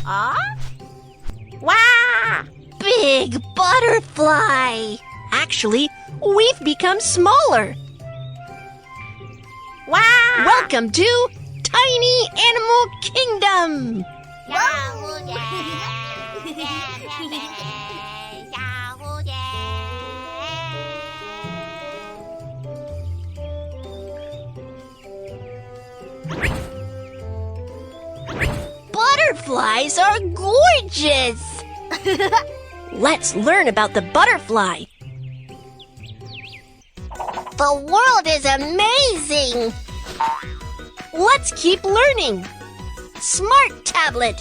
Wow! Big butterfly! Actually, we've become smaller. Wow! Welcome to Tiny Animal Kingdom! Butterflies are gorgeous! Let's learn about the butterfly. The world is amazing! Let's keep learning. Smart tablet,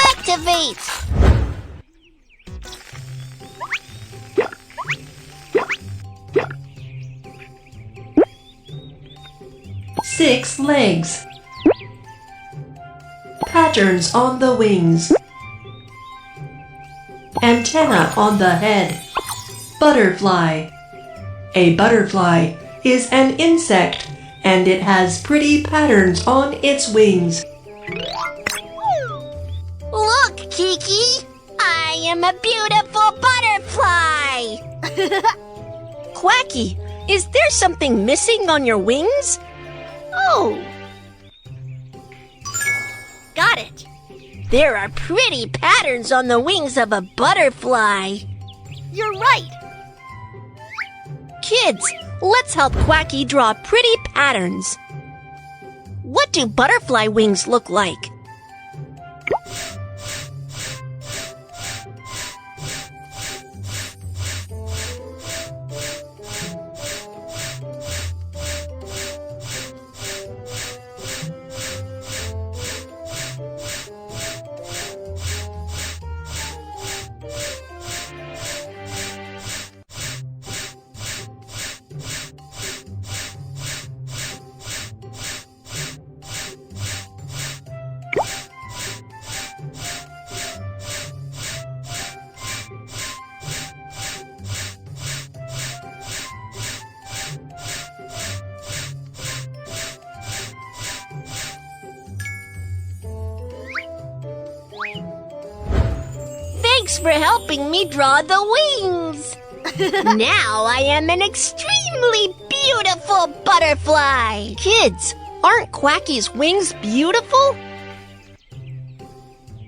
activate! Six legs. Patterns on the wings. Antenna on the head. Butterfly. A butterfly is an insect and it has pretty patterns on its wings. Look, Kiki! I am a beautiful butterfly! Quacky, is there something missing on your wings? Oh! Got it! There are pretty patterns on the wings of a butterfly. You're right! Kids, let's help Quacky draw pretty patterns. What do butterfly wings look like? Thanks for helping me draw the wings. Now I am an extremely beautiful butterfly. Kids, aren't Quacky's wings beautiful?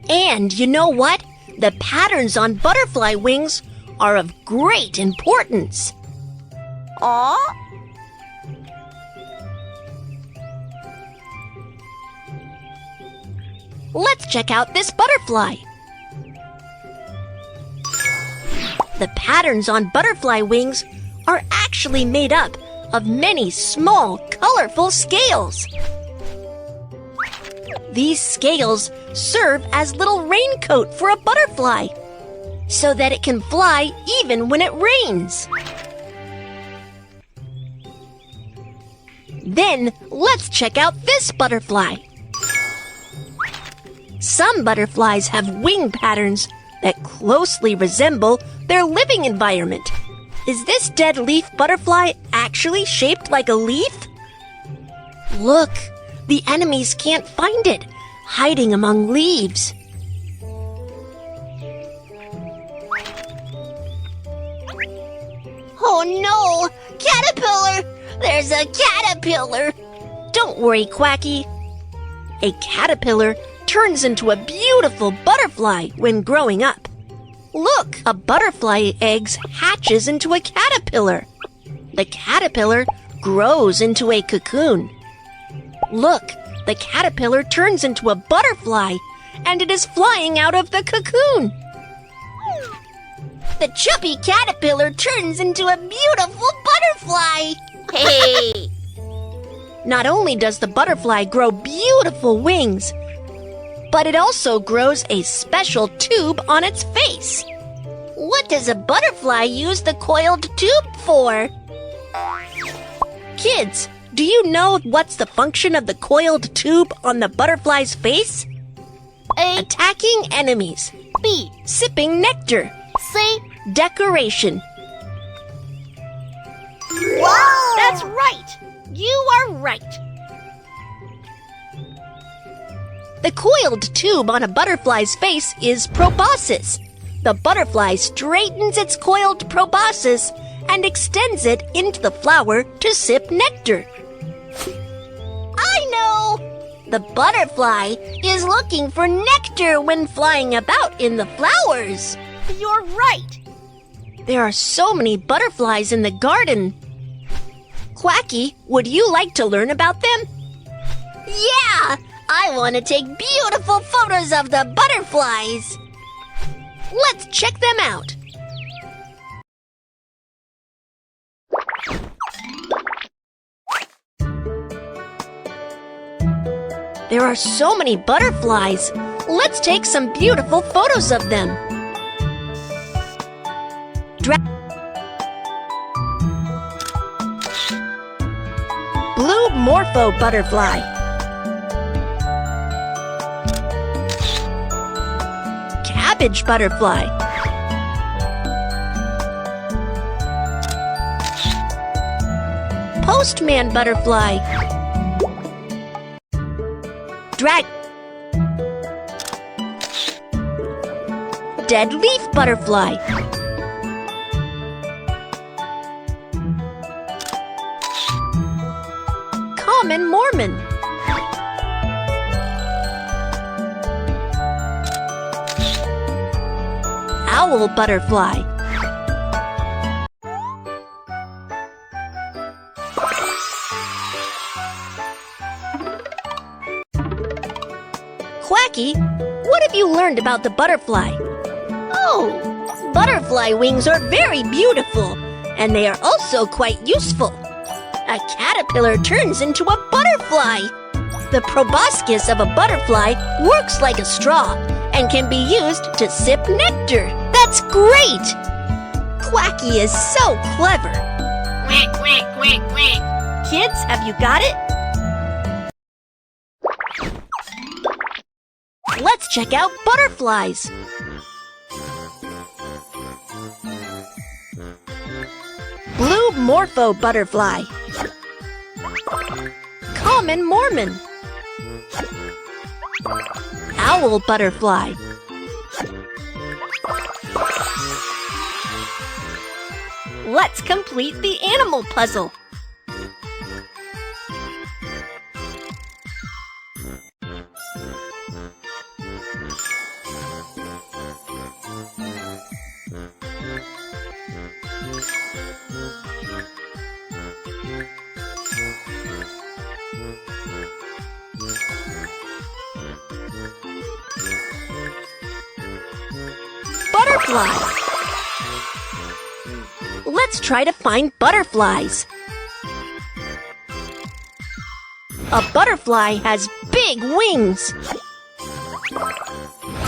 And you know what? The patterns on butterfly wings are of great importance. Aw? Let's check out this butterfly. The patterns on butterfly wings are actually made up of many small, colorful scales. These scales serve as little raincoat for a butterfly, so that it can fly even when it rains. Then, let's check out this butterfly. Some butterflies have wing patterns that closely resemble their living environment. Is this dead leaf butterfly actually shaped like a leaf? Look, the enemies can't find it, hiding among leaves. Oh no! Caterpillar! There's a caterpillar! Don't worry, Quacky. A caterpillar turns into a beautiful butterfly when growing up. Look, a butterfly egg hatches into a caterpillar. The caterpillar grows into a cocoon. Look, the caterpillar turns into a butterfly, and it is flying out of the cocoon. The chubby caterpillar turns into a beautiful butterfly. Hey! Not only does the butterfly grow beautiful wings, but it also grows a special tube on its face. What does a butterfly use the coiled tube for? Kids, do you know what's the function of the coiled tube on the butterfly's face? A. Attacking enemies. B. Sipping nectar. C. Decoration. Wow! That's right! You are right! The coiled tube on a butterfly's face is proboscis. The butterfly straightens its coiled proboscis and extends it into the flower to sip nectar. I know! The butterfly is looking for nectar when flying about in the flowers. You're right. There are so many butterflies in the garden. Quacky, would you like to learn about them? Yeah! I want to take beautiful photos of the butterflies. Let's check them out. There are so many butterflies. Let's take some beautiful photos of them. Blue morpho butterfly. Cabbage butterfly. Postman butterfly. Dead leaf butterfly. Common Mormon. Owl butterfly. Quacky, what have you learned about the butterfly? Oh, butterfly wings are very beautiful, and they are also quite useful. A caterpillar turns into a butterfly. The proboscis of a butterfly works like a straw and can be used to sip nectar. That's great! Quacky is so clever. Quack, quack, quack, quack. Kids, have you got it? Let's check out butterflies. Blue morpho butterfly. Common Mormon. Owl butterfly. Let's complete the animal puzzle. Butterfly. Let's try to find butterflies. A butterfly has big wings.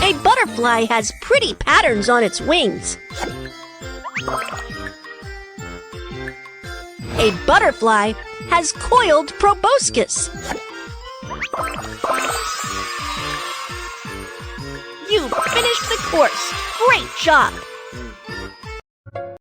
A butterfly has pretty patterns on its wings. A butterfly has coiled proboscis. You finished the course. Great job!